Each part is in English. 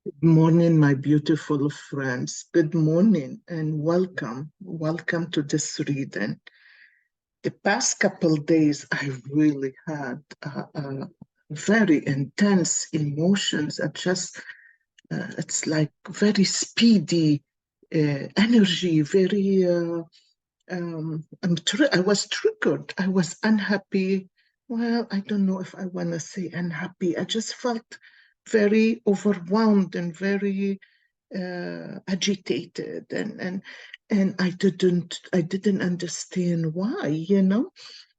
Good morning, my beautiful friends. Good morning and welcome. Welcome to this reading. The past couple days, I really had very intense emotions. It's like very speedy energy, very, I was triggered. I was unhappy. Well, I don't know if I want to say unhappy. I just felt very overwhelmed and very agitated, and I didn't understand why.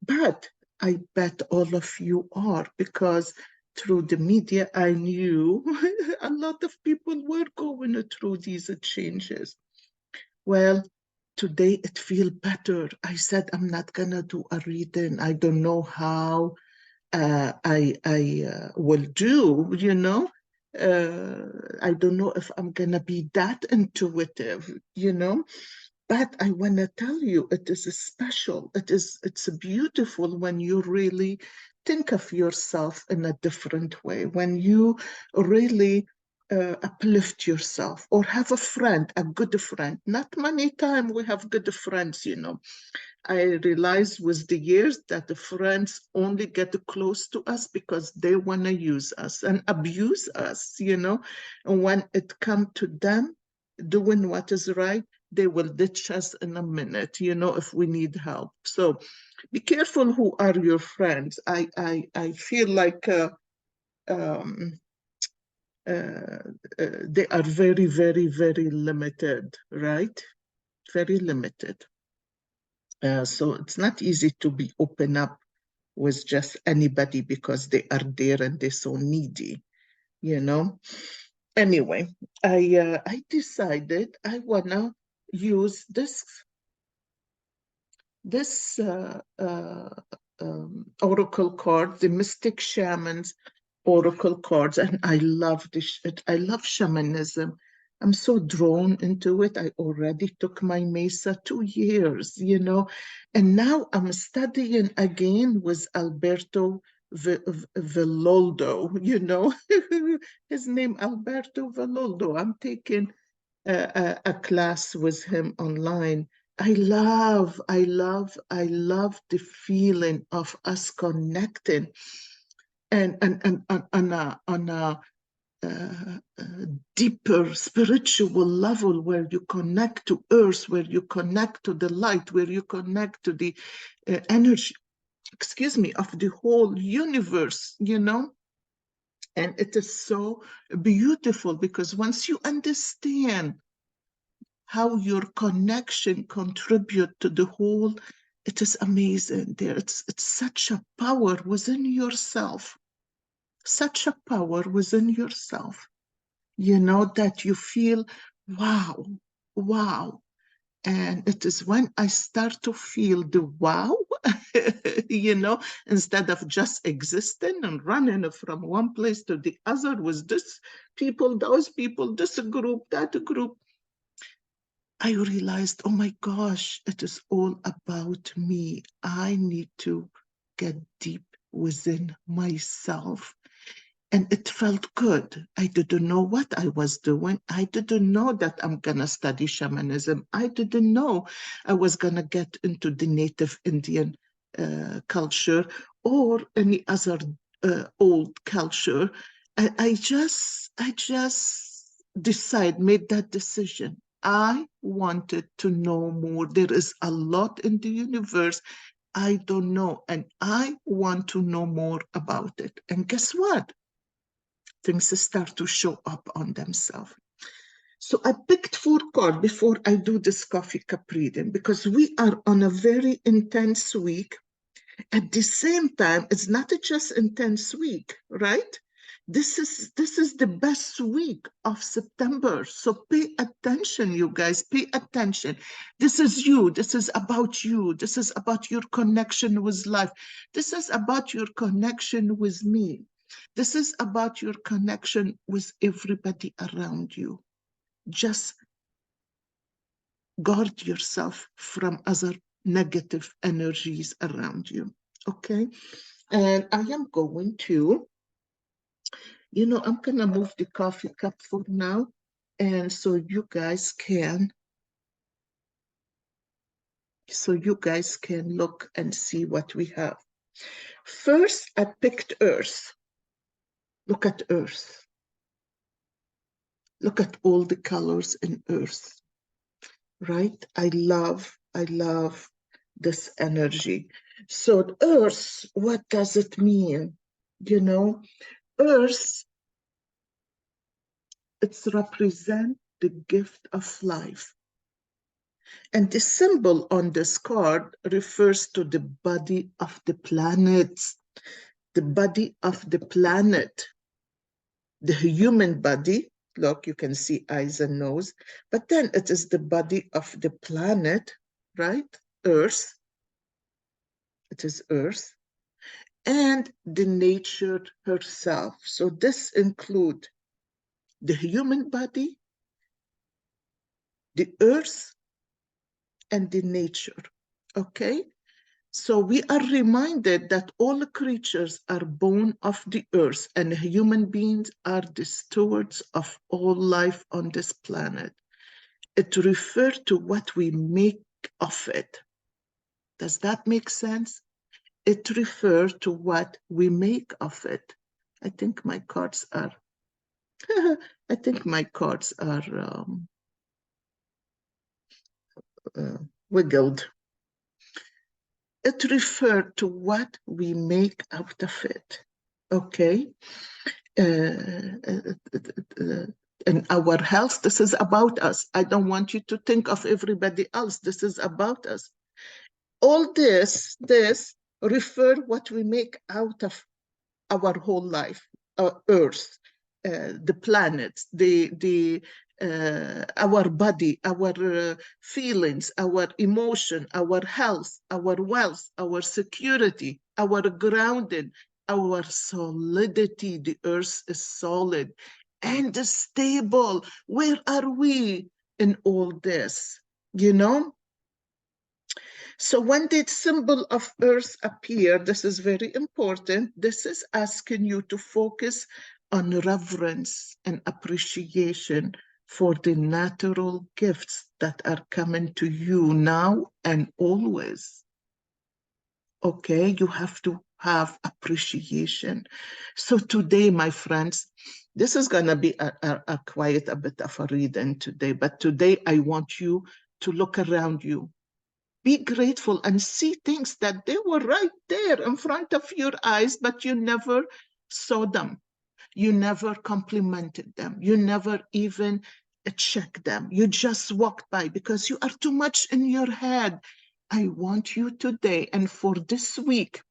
But I bet all of you are, because through the media I knew a lot of people were going through these changes. Well, today it feels better. I said I'm not gonna do a reading. I don't know how I will do. I don't know if I'm gonna be that intuitive. But I wanna tell you, it is special. It's beautiful when you really think of yourself in a different way, when you really uplift yourself or have a friend, a good friend. Not many times we have good friends. I realized with the years that the friends only get close to us because they want to use us and abuse us. And when it comes to them doing what is right, they will ditch us in a minute, if we need help. So be careful who are your friends. I feel like um, they are very, very, very limited, right? Very limited. So it's not easy to be open up with just anybody because they are there and they're so needy. Anyway, I decided I wanna use this oracle card, the Mystic Shaman's oracle cards, and I love this. I love shamanism. I'm so drawn into it. I already took my Mesa 2 years, and now I'm studying again with Alberto Villoldo. His name Alberto Villoldo. I'm taking a class with him online. I love the feeling of us connecting and on a deeper spiritual level, where you connect to earth, where you connect to the light, where you connect to the energy, excuse me, of the whole universe. And it is so beautiful, because once you understand how your connection contribute to the whole, it is amazing. It's such a power within yourself, such a power within yourself, that you feel, wow, wow. And it is when I start to feel the wow, instead of just existing and running from one place to the other with this people, those people, this group, that group, I realized, oh my gosh, it is all about me. I need to get deep within myself. And it felt good. I didn't know what I was doing. I didn't know that I'm going to study shamanism. I didn't know I was going to get into the native Indian culture or any other old culture. I just made that decision. I wanted to know more. There is a lot in the universe I don't know, and I want to know more about it. And guess what? Things start to show up on themselves. So I picked 4 cards before I do this coffee cup reading, because we are on a very intense week. At the same time, it's not just intense week, right? This is the best week of September. So pay attention, you guys, pay attention. This is you. This is about you. This is about your connection with life. This is about your connection with me. This is about your connection with everybody around you. Just guard yourself from other negative energies around you. Okay? And I am going to I'm gonna move the coffee cup for now, and so you guys can look and see what we have. First, I picked Earth. Look at Earth. Look at all the colors in Earth, right? I love this energy. So Earth, what does it mean? Earth, it's represent the gift of life. And the symbol on this card refers to the body of the planet, the body of the planet, the human body. Look, you can see eyes and nose, but then it is the body of the planet, right? Earth. It is Earth. And the nature herself. So this includes the human body, the earth, and the nature, okay? So we are reminded that all creatures are born of the earth, and human beings are the stewards of all life on this planet. It refers to what we make of it. Does that make sense? It refers to what we make of it. I think my cards are I think my cards are wiggled. It referred to what we make out of it, okay? In our health, this is about us. I don't want you to think of everybody else. This is about us. All this refer what we make out of our whole life, our Earth, the planets, our body, our feelings, our emotion, our health, our wealth, our security, our grounding, our solidity. The Earth is solid and stable. Where are we in all this? So when the symbol of Earth appear, this is very important. This is asking you to focus on reverence and appreciation for the natural gifts that are coming to you now and always. Okay, you have to have appreciation. So today, my friends, this is going to be a quiet, a bit of a reading today, but today I want you to look around you. Be grateful and see things that they were right there in front of your eyes, but you never saw them. You never complimented them. You never even checked them. You just walked by because you are too much in your head. I want you today and for this week,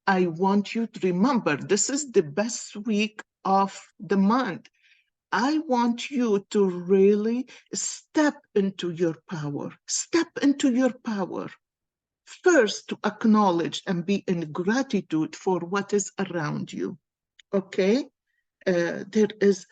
I want you to remember this is the best week of the month. I want you to really step into your power. Step into your power. First, to acknowledge and be in gratitude for what is around you. Okay? There is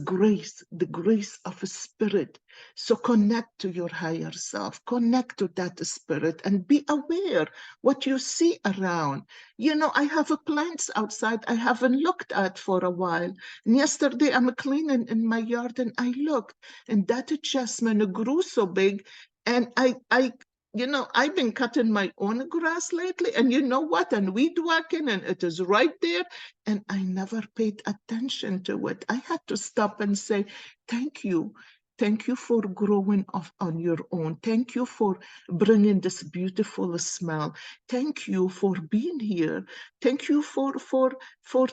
grace, the grace of a spirit. So connect to your higher self, connect to that spirit and be aware what you see around. I have plants outside I haven't looked at for a while. And yesterday I'm cleaning in my yard and I looked and that jasmine grew so big and I've been cutting my own grass lately, and you know what? And weed whacking, and it is right there. And I never paid attention to it. I had to stop and say, thank you. Thank you for growing off on your own. Thank you for bringing this beautiful smell. Thank you for being here. Thank you for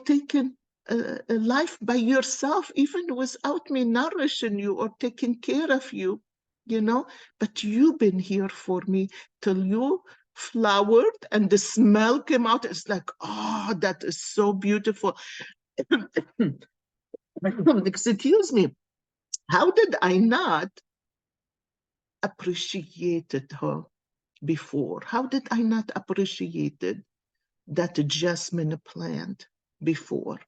taking a life by yourself, even without me nourishing you or taking care of you. But you've been here for me till you flowered and the smell came out. It's like, oh, that is so beautiful. Excuse me. How did I not appreciate her before? How did I not appreciate that jasmine plant before?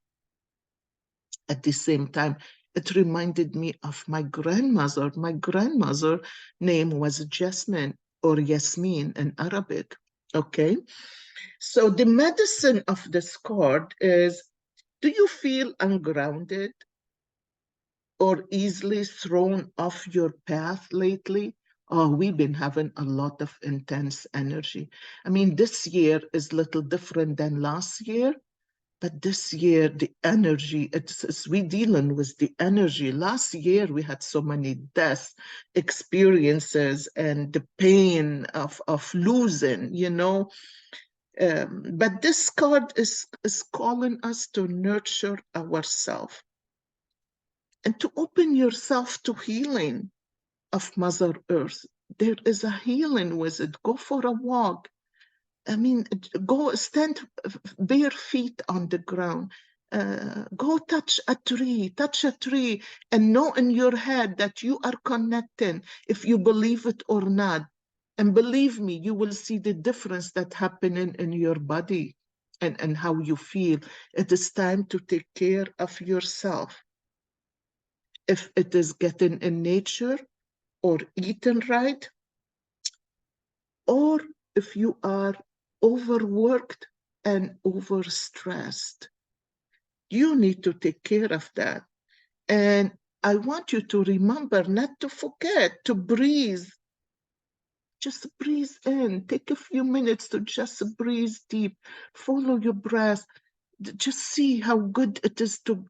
At the same time, it reminded me of my grandmother. My grandmother's name was Jasmine or Yasmin in Arabic. Okay. So the medicine of this card is Do you feel ungrounded or easily thrown off your path lately? Oh, we've been having a lot of intense energy. I mean, this year is a little different than last year, but this year the energy, it's we dealing with the energy. Last year we had so many deaths, experiences, and the pain of losing, you know. But this card is calling us to nurture ourselves and to open yourself to healing of Mother Earth. There is a healing with it. Go for a walk. I mean, go stand bare feet on the ground. Go touch a tree, and know in your head that you are connecting, if you believe it or not. And believe me, you will see the difference that happening in your body and how you feel. It is time to take care of yourself. If it is getting in nature or eating right, or if you are overworked and overstressed, you need to take care of that. And I want you to remember not to forget to breathe. Just breathe in. Take a few minutes to just breathe deep. Follow your breath. Just see how good it is to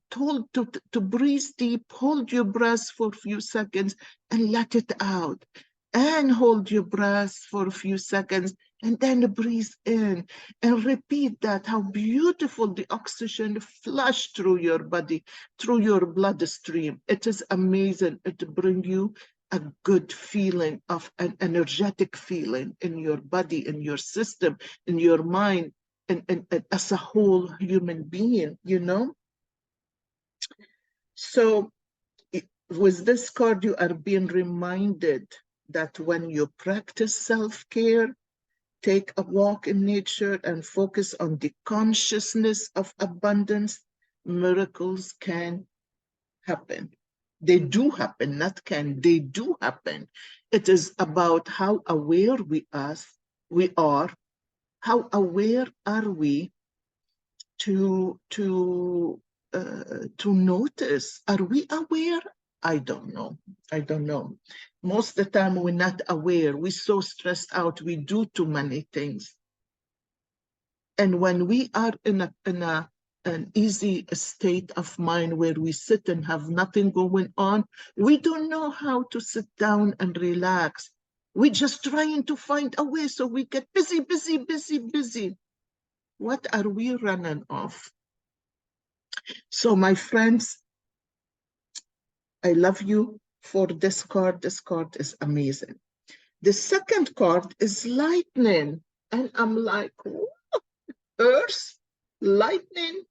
breathe deep, hold your breath for a few seconds and let it out. And hold your breath for a few seconds and then breathe in and repeat that, how beautiful the oxygen flush through your body, through your bloodstream. It is amazing. It brings you a good feeling, of an energetic feeling in your body, in your system, in your mind, and as a whole human being, you know? So with this card, you are being reminded that when you practice self-care, take a walk in nature and focus on the consciousness of abundance, miracles can happen. They do happen, not can, they do happen. It is about how aware we are, how aware are we to notice. Are we aware? I don't know. I don't know. Most of the time we're not aware. We're so stressed out. We do too many things. And when we are in an easy state of mind where we sit and have nothing going on, we don't know how to sit down and relax. We're just trying to find a way, so we get busy, busy, busy, busy. What are we running off? So my friends, I love you for this card. This card is amazing. The second card is lightning. And I'm like, what? Earth, lightning.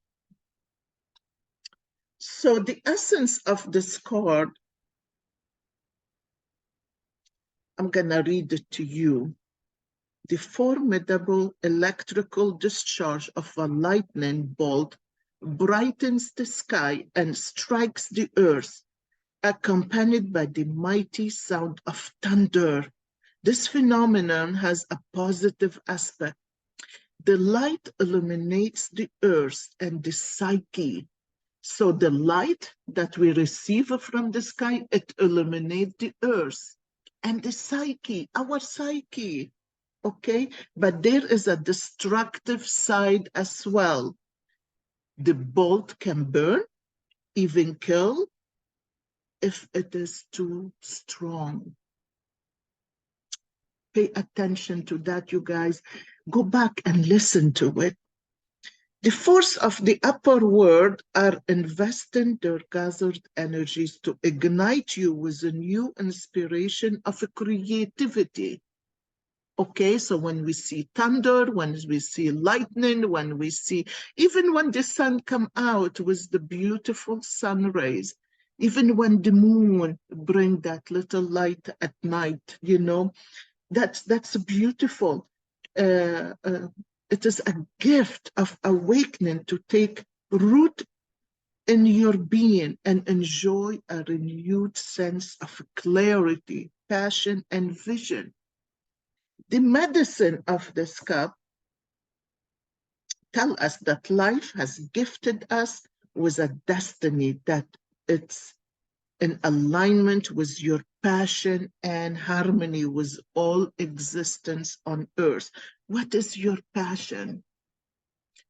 So the essence of this card, I'm gonna read it to you. The formidable electrical discharge of a lightning bolt brightens the sky and strikes the earth, accompanied by the mighty sound of thunder. This phenomenon has a positive aspect. The light illuminates the earth and the psyche. So the light that we receive from the sky, it illuminates the earth and the psyche, our psyche, okay? But there is a destructive side as well. The bolt can burn, even kill, if it is too strong. Pay attention to that, you guys. Go back and listen to it. The force of the upper world are investing their gathered energies to ignite you with a new inspiration of creativity. Okay, so when we see thunder, when we see lightning, when we see, even when the sun come out with the beautiful sun rays, even when the moon bring that little light at night, you know, that's beautiful. It is a gift of awakening to take root in your being and enjoy a renewed sense of clarity, passion, and vision. The medicine of this cup tell us that life has gifted us with a destiny that it's in alignment with your passion and harmony with all existence on earth. What is your passion?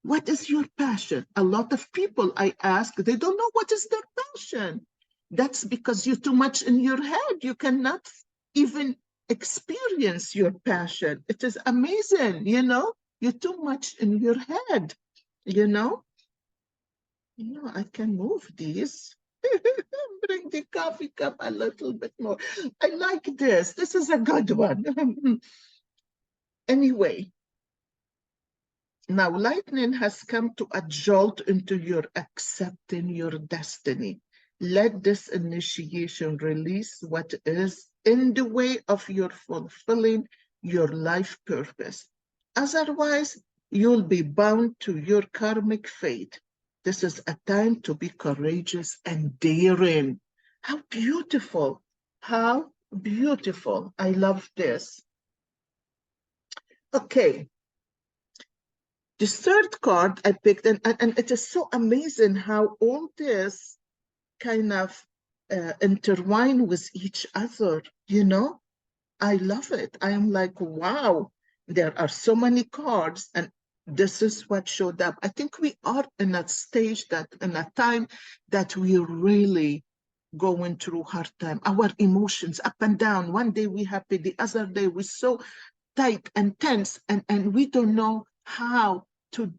What is your passion? A lot of people I ask, they don't know what is their passion. That's because you're too much in your head. You cannot even experience your passion. It is amazing, you know? You're too much in your head, you know? You know, I can move these. Bring the coffee cup a little bit more. I like this. This is a good one. Anyway, now lightning has come to a jolt into your accepting your destiny. Let this initiation release what is in the way of your fulfilling your life purpose. Otherwise, you'll be bound to your karmic fate. This is a time to be courageous and daring. How beautiful! How beautiful. I love this. Okay, the third card I picked, and it is so amazing how all this kind of intertwine with each other, you know? I love it. I am like, wow, there are so many cards, and this is what showed up. I think we are in a stage that, in a time that we really going through hard time. Our emotions up and down. One day we happy, the other day we so tight and tense, and we don't know how to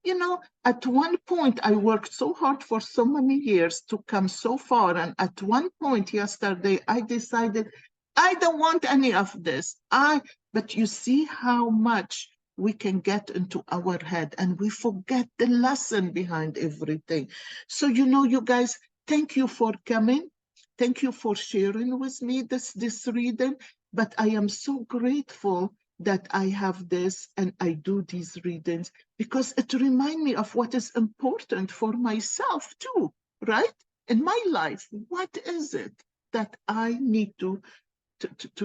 you know, at one point I worked so hard for so many years to come so far, and at one point yesterday I decided I don't want any of this. But you see how much we can get into our head and we forget the lesson behind everything. So, you know, you guys, thank you for coming. Thank you for sharing with me this reading. But I am so grateful that I have this and I do these readings because it reminds me of what is important for myself too, right? In my life, what is it that I need to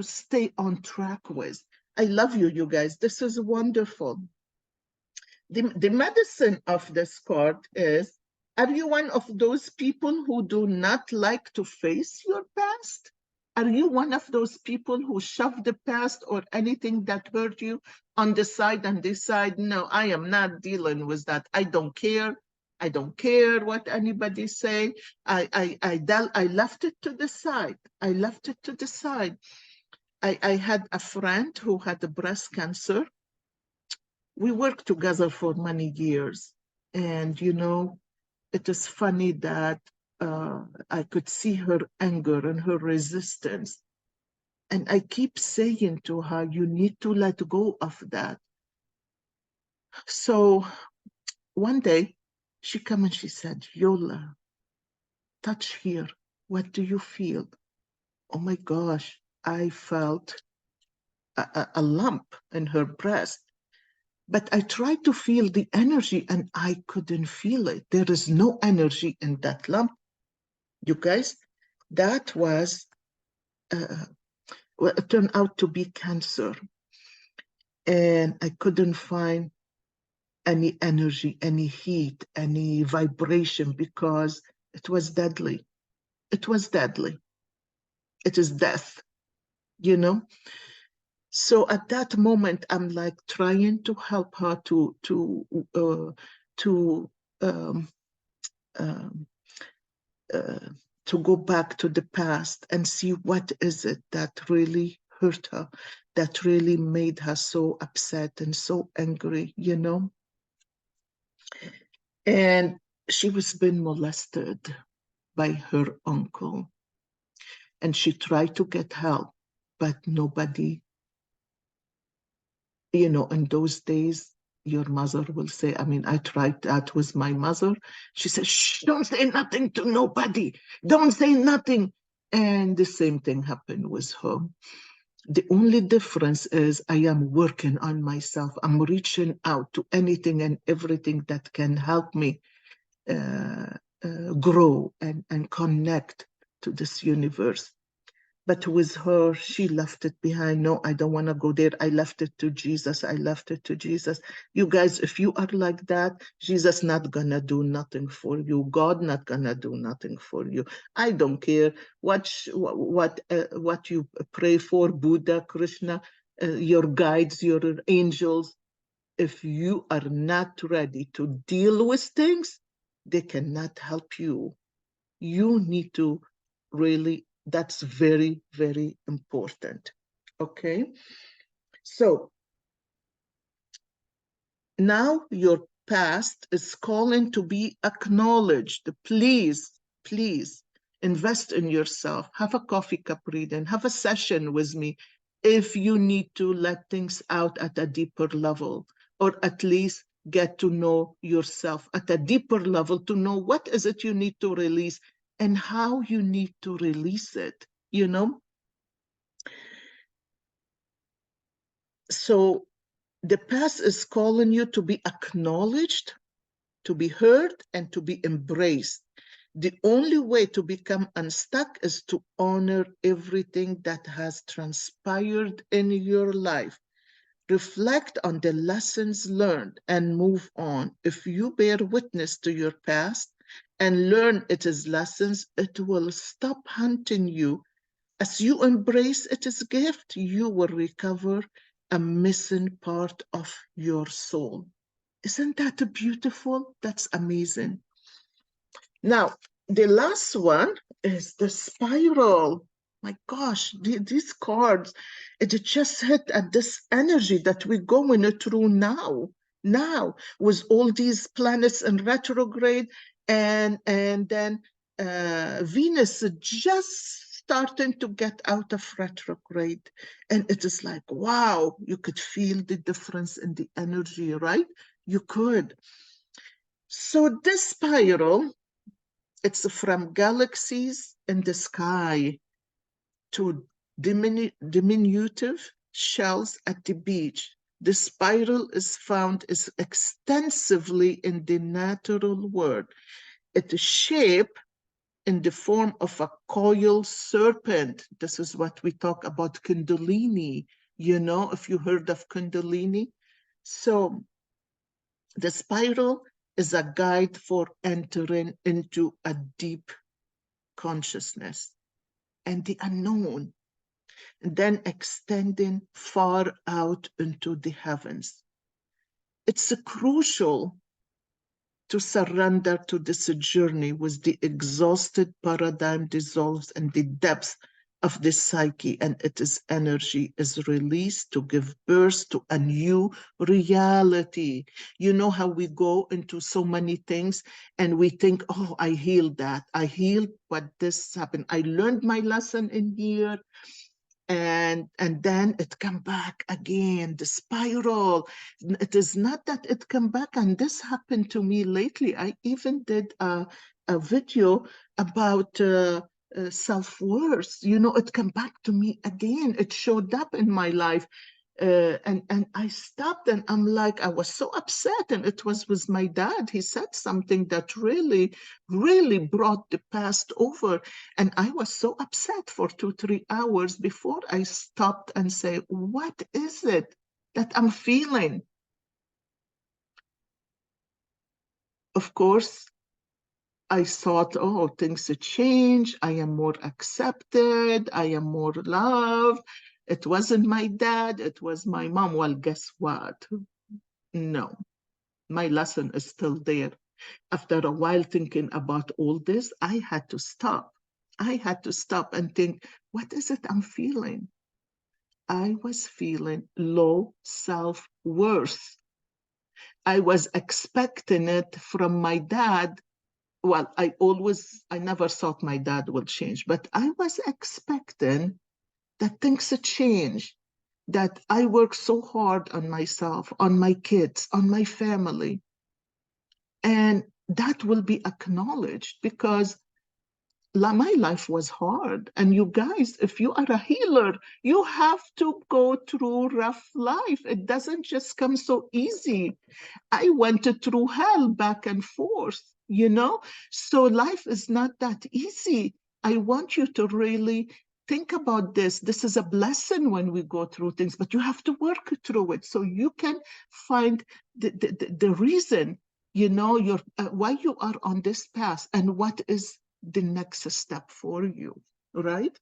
stay on track with? I love you, you guys. This is wonderful. The medicine of this card is, are you one of those people who do not like to face your past? Are you one of those people who shove the past or anything that hurt you on the side and decide, no, I am not dealing with that. I don't care. I don't care what anybody say. I left it to the side. I left it to the side. I had a friend who had a breast cancer. We worked together for many years. And, you know, it is funny that I could see her anger and her resistance. And I keep saying to her, you need to let go of that. So one day she came and she said, Yola, touch here. What do you feel? Oh my gosh, I felt a lump in her breast. But I tried to feel the energy and I couldn't feel it. There is no energy in that lump. You guys, that was, well, it turned out to be cancer. And I couldn't find any energy, any heat, any vibration because it was deadly. It was deadly. It is death, you know? So at that moment, I'm like trying to help her to um, um, uh, to go back to the past and see what is it that really hurt her, that really made her so upset and so angry, you know? And she was being molested by her uncle. And she tried to get help, but nobody, you know, in those days, your mother will say, I mean, I tried that with my mother. She said, shh, don't say nothing to nobody. Don't say nothing. And the same thing happened with her. The only difference is I am working on myself. I'm reaching out to anything and everything that can help me grow and connect to this universe. But with her, she left it behind. No, I don't want to go there. I left it to Jesus. I left it to Jesus. You guys, if you are like that, Jesus not gonna do nothing for you. God not gonna do nothing for you. I don't care what you pray for, Buddha, Krishna, your guides, your angels. If you are not ready to deal with things, they cannot help you. You need to really, that's very, very important. Okay. So now your past is calling to be acknowledged. Please, please invest in yourself. Have a coffee cup reading, have a session with me if you need to let things out at a deeper level, or at least get to know yourself at a deeper level to know what is it you need to release and how you need to release it, you know? So the past is calling you to be acknowledged, to be heard, and to be embraced. The only way to become unstuck is to honor everything that has transpired in your life. Reflect on the lessons learned and move on. If you bear witness to your past and learn its lessons, it will stop hunting you. As you embrace its gift, you will recover a missing part of your soul. Isn't that beautiful? That's amazing. Now, the last one is the spiral. My gosh, these cards, it just hit at this energy that we're going through now. Now, with all these planets in retrograde, and then Venus just starting to get out of retrograde. And it is like, wow, you could feel the difference in the energy, right? You could. So this spiral, it's from galaxies in the sky to diminutive shells at the beach. The spiral is found extensively in the natural world. It is shaped in the form of a coiled serpent. This is what we talk about Kundalini. You know, if you heard of Kundalini. So the spiral is a guide for entering into a deep consciousness and the unknown, and then extending far out into the heavens. It's crucial to surrender to this journey with the exhausted paradigm dissolves and the depths of the psyche and its energy is released to give birth to a new reality. You know how we go into so many things and we think, oh, I healed that. I healed what this happened. I learned my lesson in here. And then it come back again, the spiral. It is not that it come back, and this happened to me lately. I even did a video about self-worth. You know, it come back to me again. It showed up in my life. And I stopped and I'm like, I was so upset. And it was with my dad. He said something that really, really brought the past over. And I was so upset for 2, 3 hours before I stopped and say, what is it that I'm feeling? Of course, I thought, oh, things have changed. I am more accepted. I am more loved. It wasn't my dad. It was my mom. Well, guess what? No, my lesson is still there. After a while thinking about all this, I had to stop. I had to stop and think, what is it I'm feeling? I was feeling low self-worth. I was expecting it from my dad. Well, I never thought my dad would change, but I was expecting that things would change, that I work so hard on myself, on my kids, on my family. And that will be acknowledged because my life was hard. And you guys, if you are a healer, you have to go through rough life. It doesn't just come so easy. I went through hell back and forth, you know? So life is not that easy. I want you to really think about this. This is a blessing when we go through things, but you have to work through it so you can find the reason, why you are on this path and what is the next step for you, right?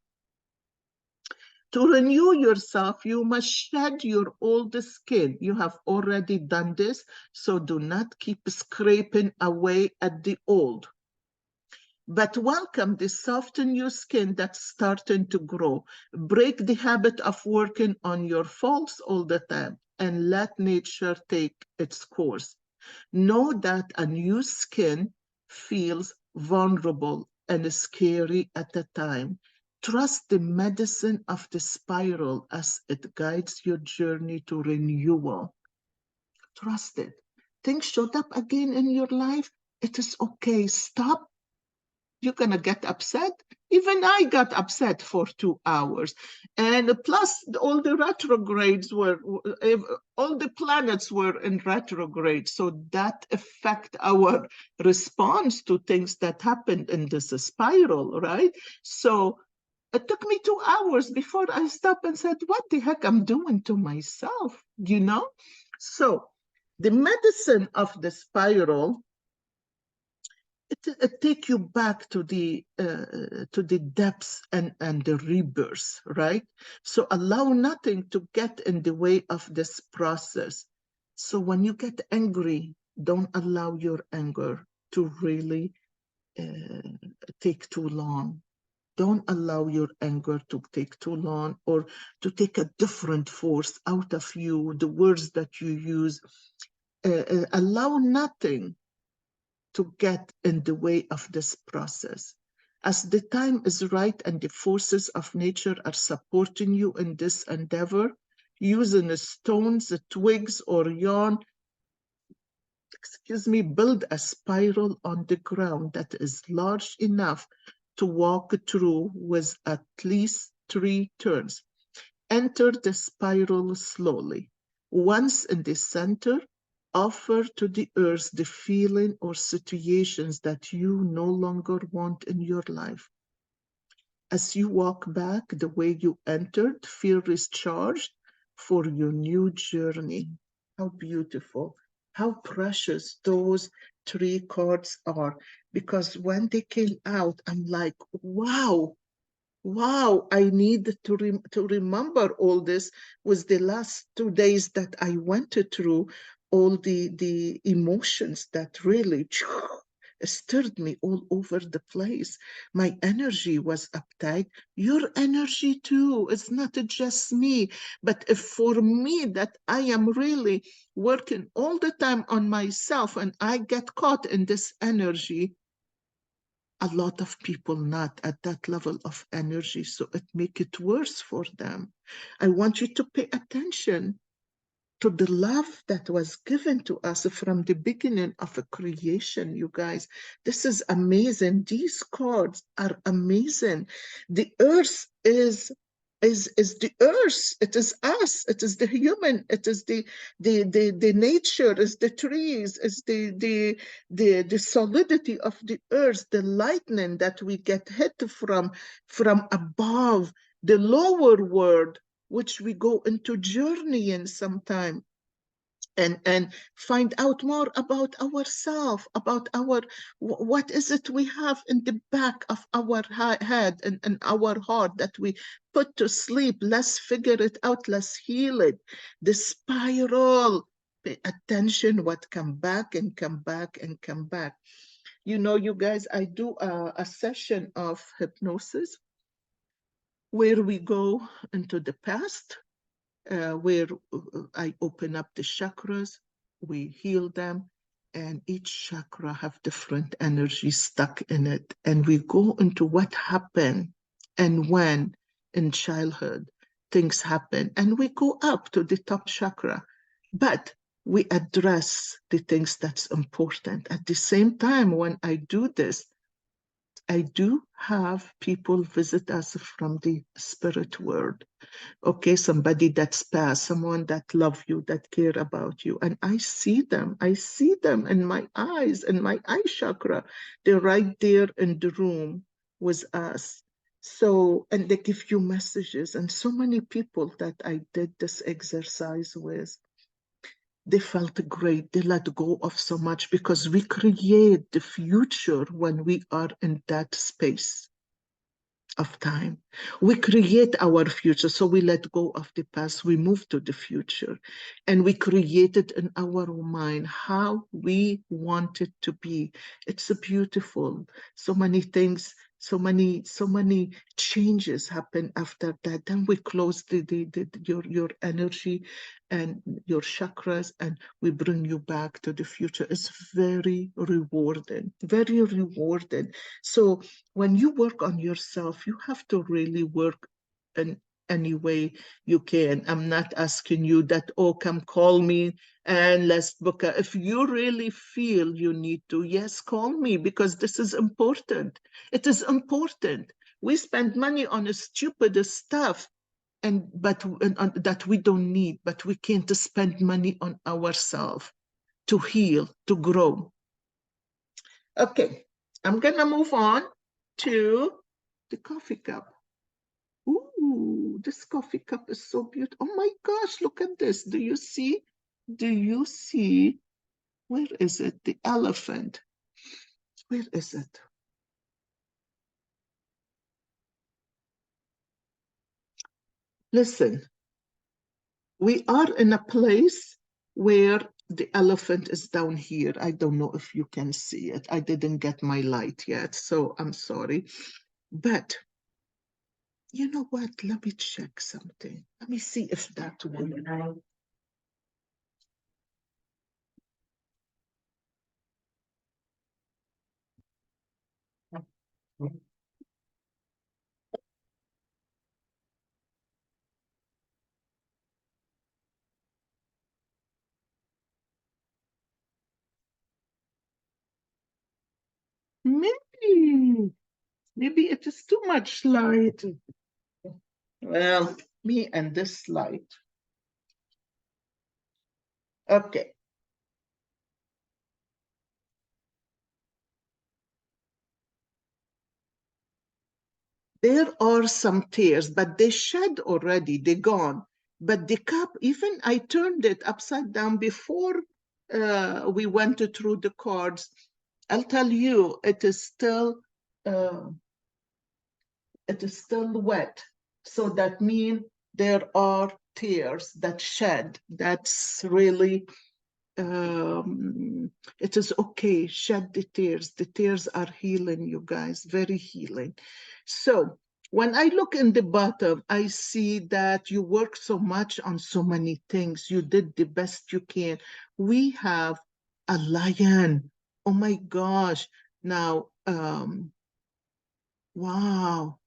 To renew yourself, you must shed your old skin. You have already done this, so do not keep scraping away at the old. But welcome the soft new skin that's starting to grow. Break the habit of working on your faults all the time and let nature take its course. Know that a new skin feels vulnerable and scary at the time. Trust the medicine of the spiral as it guides your journey to renewal. Trust it. Things showed up again in your life. It is okay. Stop. You're going to get upset. Even I got upset for 2 hours. And plus, all the retrogrades all the planets were in retrograde. So that affect our response to things that happened in this spiral, right? So it took me 2 hours before I stopped and said, what the heck I'm doing to myself, So the medicine of the spiral, it take you back to the depths and the rebirth, right? So allow nothing to get in the way of this process. So when you get angry, don't allow your anger to really take too long. Don't allow your anger to take too long or to take a different force out of you, the words that you use. Allow nothing to get in the way of this process. As the time is right and the forces of nature are supporting you in this endeavor, using stones, twigs, or yarn, build a spiral on the ground that is large enough to walk through with at least 3 turns. Enter the spiral slowly. Once in the center, offer to the earth the feeling or situations that you no longer want in your life. As you walk back the way you entered, feel recharged for your new journey. How beautiful, how precious those 3 cards are. Because when they came out, I'm like, wow, I need to remember all this. Was the last 2 days that I went through all the emotions that really stirred me all over the place. My energy was uptight. Your energy too. It's not just me. But if for me that I am really working all the time on myself and I get caught in this energy, a lot of people not at that level of energy, so it make it worse for them. I want you to pay attention to the love that was given to us from the beginning of a creation, you guys. This is amazing. These cards are amazing. The earth is the earth. It is us. It is the human. It is the nature. It's the trees. It's the solidity of the earth. The lightning that we get hit from above. The lower world, which we go into journeying sometime and find out more about ourselves, about what is it we have in the back of our head and our heart that we put to sleep. Let's figure it out. Let's heal it. The spiral. Pay attention what come back and come back and come back. You guys, I do a session of hypnosis where we go into the past, where I open up the chakras, we heal them, and each chakra have different energy stuck in it. And we go into what happened and when in childhood things happen. And we go up to the top chakra. But we address the things that's important. At the same time, when I do this, I do have people visit us from the spirit world. Okay, somebody that's passed, someone that love you, that care about you. And I see them in my eyes, in my eye chakra. They're right there in the room with us. So, and they give you messages. And so many people that I did this exercise with, they felt great. They let go of so much because we create the future when we are in that space of time. We create our future. So we let go of the past, we move to the future, and we create it in our mind how we want it to be. It's a beautiful. So many things, so many changes happen after that. Then we close your energy and your chakras, and we bring you back to the future. It's very rewarding, very rewarding. So when you work on yourself, you have to really work in any way you can. I'm not asking you that, oh, come call me and let's book a. If you really feel you need to, yes, call me, because this is important. It is important. We spend money on a stupid stuff, and that we don't need, but we can't spend money on ourselves to heal, to grow. Okay, I'm gonna move on to the coffee cup. Ooh, this coffee cup is so beautiful. Oh my gosh, look at this. Do you see? Do you see? Where is it? The elephant. Where is it? Listen, we are in a place where the elephant is down here. I don't know if you can see it. I didn't get my light yet, so I'm sorry. But you know what? Let me check something. Let me see if that will. Maybe, maybe it is too much light. Well, me and this light. Okay. There are some tears, but they shed already, they're gone. But the cup, even I turned it upside down before we went through the cards. I'll tell you, uh, it is still wet. So that means there are tears that shed. That's really, it is okay. Shed the tears. The tears are healing, you guys, very healing. So when I look in the bottom, I see that you work so much on so many things. You did the best you can. We have a lion. Oh my gosh. Now, wow,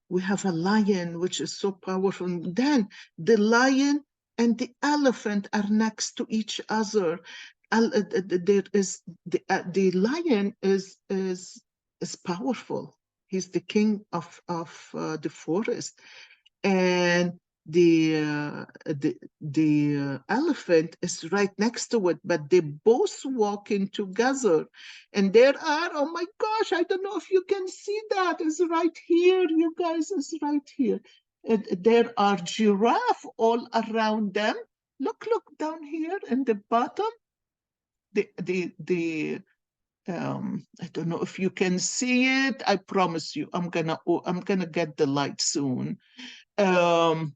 we have a lion, which is so powerful. Then the lion and the elephant are next to each other. There is the lion is powerful. He's the king of the forest, and the elephant is right next to it, but they both walking together. And there are, oh my gosh, I don't know if you can see that. It's right here, you guys, it's right here. And there are giraffe all around them. Look down here in the bottom. The I don't know if you can see it. I promise you, I'm gonna get the light soon. Um,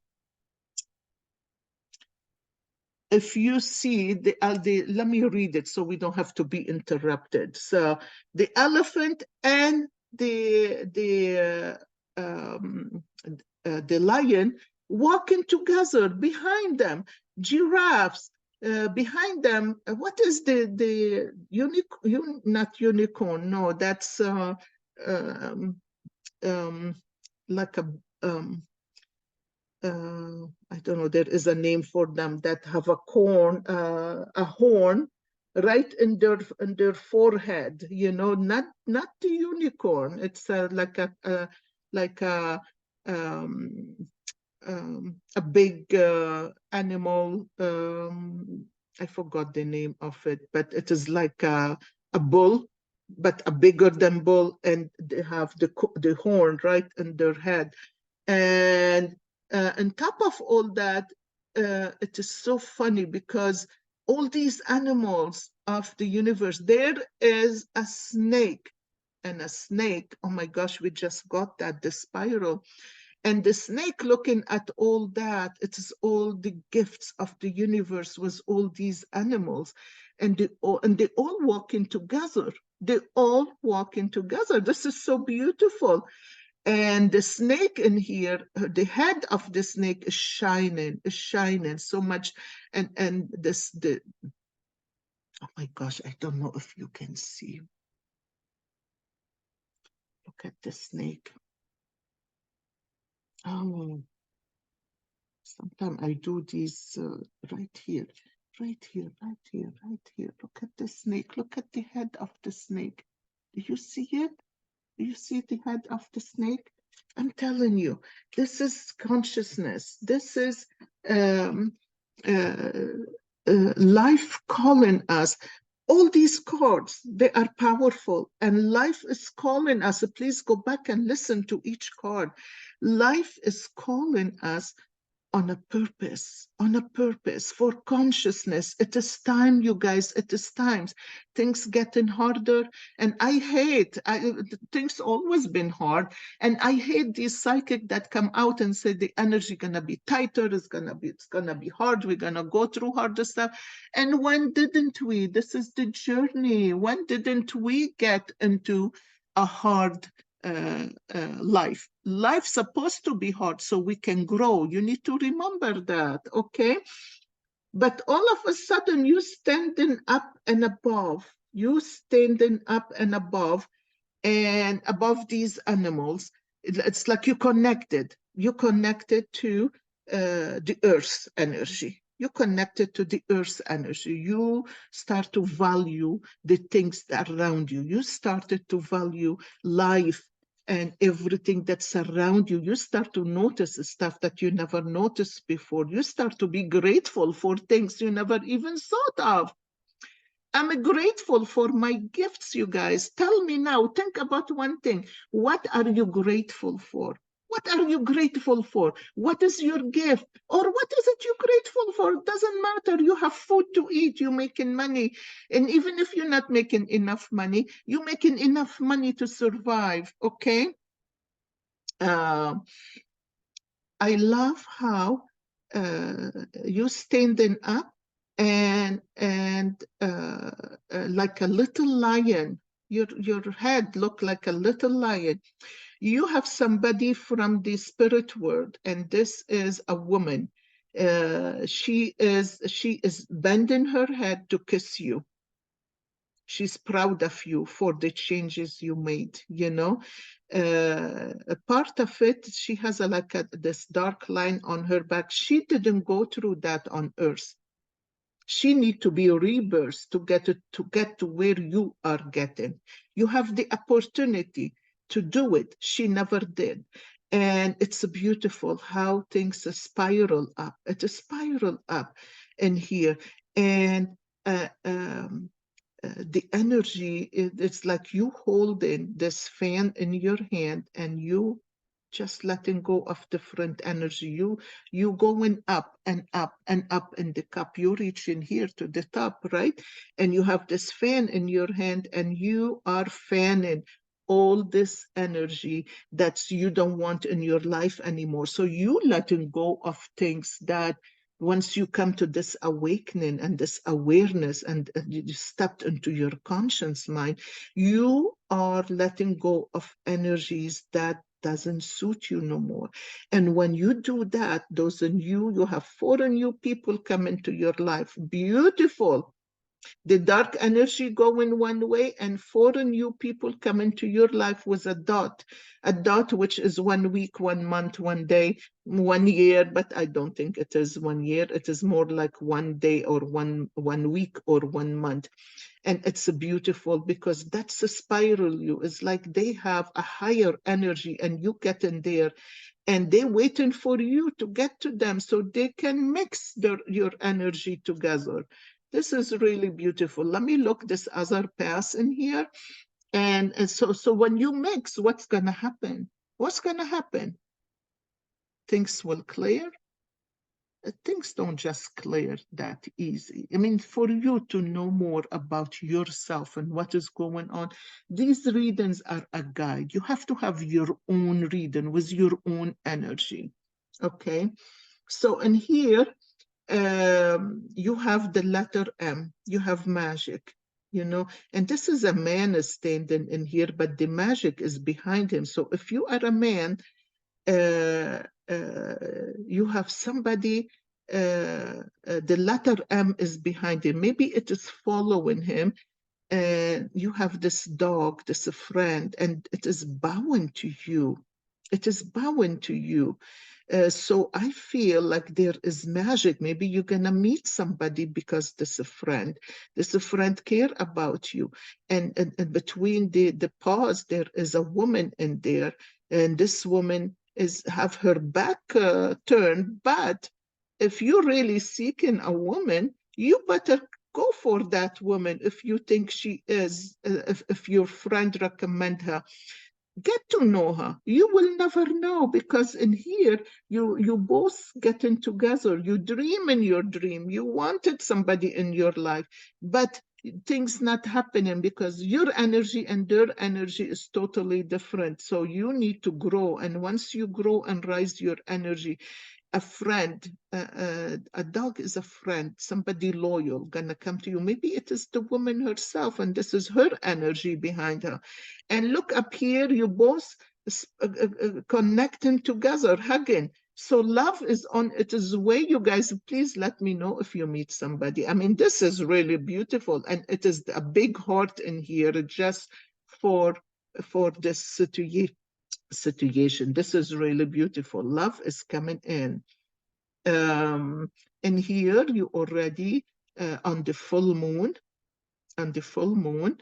if you see let me read it so we don't have to be interrupted. So the elephant and the lion walking together. Behind them, giraffes. Behind them, what is the not unicorn? No, that's um, um, like a I don't know, there is a name for them that have a horn right in their forehead, not the unicorn. It's like um, a big animal. I forgot the name of it, but it is like a bull but a bigger than bull, and they have the horn right in their head. And on top of all that, it is so funny because all these animals of the universe, there is a snake, and a snake, oh my gosh, we just got that, the spiral. And the snake looking at all that, it is all the gifts of the universe with all these animals. And they all walking together. They all walking together. This is so beautiful. And the snake in here, the head of the snake is shining so much. And oh my gosh, I don't know if you can see. Look at the snake. Oh, sometimes I do these right here, right here, right here, right here. Look at the snake. Look at the head of the snake. Do you see it? Do you see the head of the snake? I'm telling you, this is consciousness. This is um, uh, life calling us. All these chords, they are powerful, and life is calling us. Please go back and listen to each chord. Life is calling us on a purpose for consciousness. It is time, you guys, it is times. Things getting harder, and things always been hard, and I hate these psychic that come out and say the energy gonna be tighter, it's gonna be hard, we're gonna go through harder stuff. And when didn't we? This is the journey. When didn't we get into a hard life? Life's supposed to be hard so we can grow. You need to remember that, okay? But all of a sudden, you standing up and above, you standing up and above these animals. It's like you connected to the earth's energy. You connected to the earth's energy. You start to value the things that around you. You started to value life and everything that's around you. You start to notice stuff that you never noticed before. You start to be grateful for things you never even thought of. I'm grateful for my gifts, you guys. Tell me now, think about one thing. What are you grateful for? What are you grateful for? What is your gift? Or what is it you're grateful for? It doesn't matter. You have food to eat, you're making money. And even if you're not making enough money, you're making enough money to survive, okay? Uh, I love how you standing up and like a little lion. Your head look like a little lion. You have somebody from the spirit world, and this is a woman. She is bending her head to kiss you. She's proud of you for the changes you made, you know. A part of it, she has this dark line on her back. She didn't go through that on earth. She need to be rebirthed to get to where you are getting. You have the opportunity to do it. She never did. And it's beautiful how things spiral up. It spiral up in here. And the energy, it's like you holding this fan in your hand and you just letting go of different energy. You going up and up and up in the cup. You reaching here to the top, right? And you have this fan in your hand and you are fanning all this energy that you don't want in your life anymore. So you letting go of things that once you come to this awakening and this awareness and you stepped into your conscious mind, you are letting go of energies that doesn't suit you no more. And when you do that, you have 4 new people come into your life. Beautiful. The dark energy going one way and 4 new people come into your life with a dot which is 1 week, 1 month, 1 day, 1 year, but I don't think it is 1 year. It is more like 1 day or one week or 1 month. And it's beautiful because that's a spiral you. It's like they have a higher energy and you get in there and they're waiting for you to get to them so they can mix your energy together. This is really beautiful. Let me look this other pass in here. And so when you mix, what's going to happen? What's going to happen? Things will clear. Things don't just clear that easy. I mean, for you to know more about yourself and what is going on, these readings are a guide. You have to have your own reading with your own energy. Okay. So in here, you have the letter M, you have magic, and this is a man is standing in here, but the magic is behind him. So if you are a man, uh, you have somebody, the letter M is behind him. Maybe it is following him. And you have this dog, this friend, and it is bowing to you. It is bowing to you. So I feel like there is magic. Maybe you're gonna meet somebody because this a friend care about you. And between the pause, there is a woman in there, and this woman is have her back turned. But if you're really seeking a woman, you better go for that woman if you think she is, if your friend recommend her. Get to know her. You will never know, because in here you both getting together. You dream in your dream. You wanted somebody in your life, but things not happening because your energy and their energy is totally different. So you need to grow, and once you grow and rise your energy, a friend, a dog is a friend, somebody loyal gonna come to you. Maybe it is the woman herself, and this is her energy behind her. And look up here, you both connecting together, hugging. So love is on it is way. You guys, please let me know if you meet somebody. I mean, this is really beautiful, and it is a big heart in here just for this situation. This is really beautiful. Love is coming in. And here you already on the full moon, on the full moon.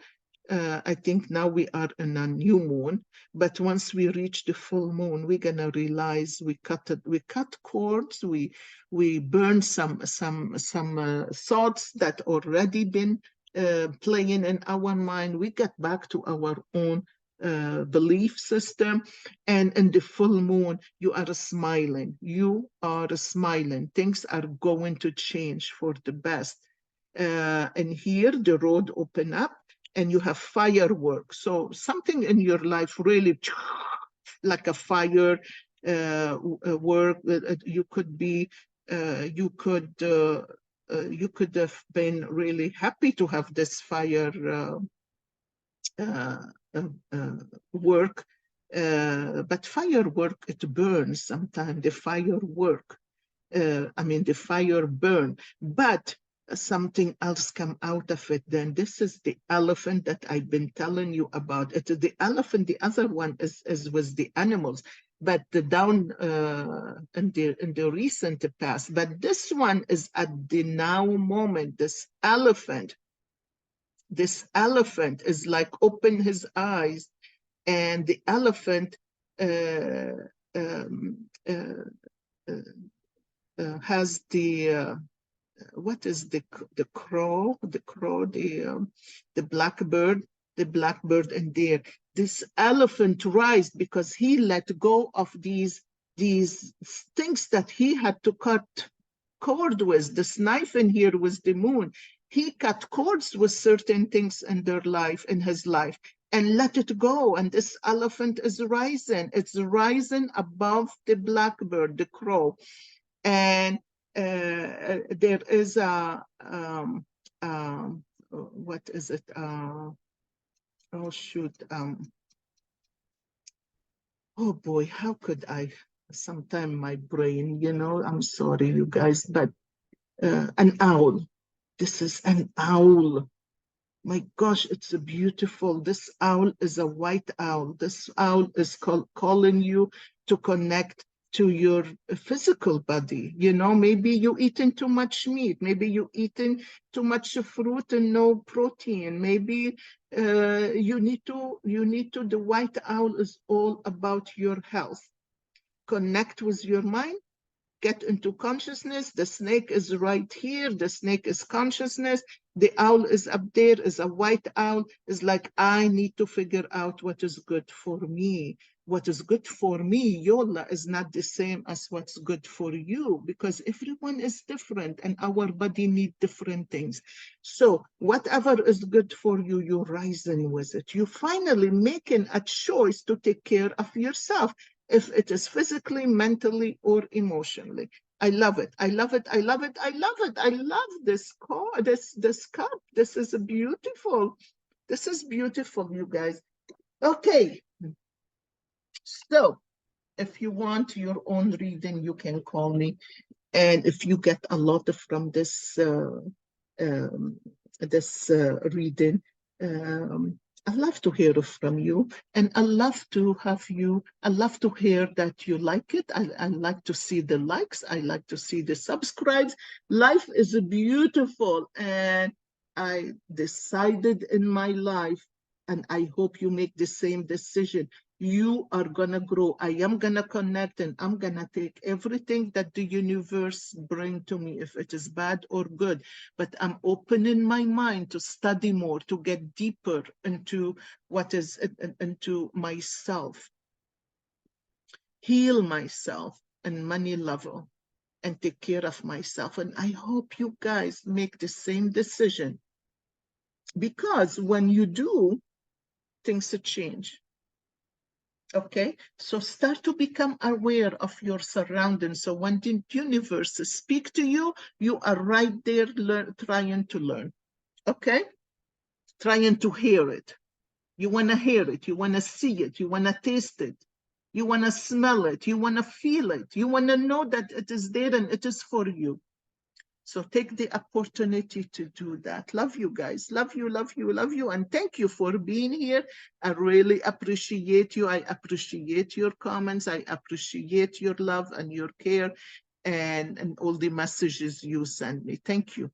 I think now we are in a new moon, but once we reach the full moon, we're gonna realize we cut cords, we burn some thoughts that already been playing in our mind. We get back to our own belief system, and in the full moon, you are smiling. You are smiling. Things are going to change for the best. And here the road open up, and you have fireworks. So something in your life really like a fire work. You could be, you could have been really happy to have this fire uh, work. But firework, it burns sometimes. The firework, I mean, the fire burn, but something else come out of it. Then this is the elephant that I've been telling you about. It is the elephant. The other one is with the animals, but the down in the recent past. But this one is at the now moment. This elephant is like open his eyes, and the elephant uh, um, uh, has the what is the crow, the blackbird, in there. This elephant rise because he let go of these things that he had to cut cord with. This knife in here was the moon. He cut cords with certain things in their life, in his life, and let it go. And this elephant is rising. It's rising above the blackbird, the crow. And there is a what is it? Oh shoot! Oh boy, how could I? Sometime my brain, I'm sorry, you guys, but an owl. This is an owl. My gosh, it's a beautiful. This owl is a white owl. This owl is calling you to connect to your physical body. Maybe you eating too much meat. Maybe you eating too much fruit and no protein. Maybe the white owl is all about your health. Connect with your mind, get into consciousness. The snake is right here. The snake is consciousness. The owl is up there, is a white owl. Is like, I need to figure out what is good for me. What is good for me, Yola, is not the same as what's good for you, because everyone is different and our body needs different things. So whatever is good for you, you're rising with it. You finally making a choice to take care of yourself, if it is physically, mentally, or emotionally. I love it. I love it. I love it. I love it. I love this car, this cup. This is beautiful. This is beautiful, you guys. Okay. So if you want your own reading, you can call me. And if you get a lot from um, this reading, um, I love to hear from you, and I love to have you. I love to hear that you like it. I like to see the likes. I like to see the subscribes. Life is beautiful, and I decided in my life, and I hope you make the same decision. You are gonna grow. I am gonna connect, and I'm gonna take everything that the universe bring to me, if it is bad or good. But I'm opening my mind to study more, to get deeper into what is into myself, heal myself in many level, and take care of myself. And I hope you guys make the same decision, because when you do, things change. Okay, so start to become aware of your surroundings. So when the universe speak to you, you are right there trying to learn. Okay, trying to hear it. You want to hear it. You want to see it. You want to taste it. You want to smell it. You want to feel it. You want to know that it is there and it is for you. So take the opportunity to do that. Love you guys. Love you, love you, love you. And thank you for being here. I really appreciate you. I appreciate your comments. I appreciate your love and your care, and all the messages you send me. Thank you.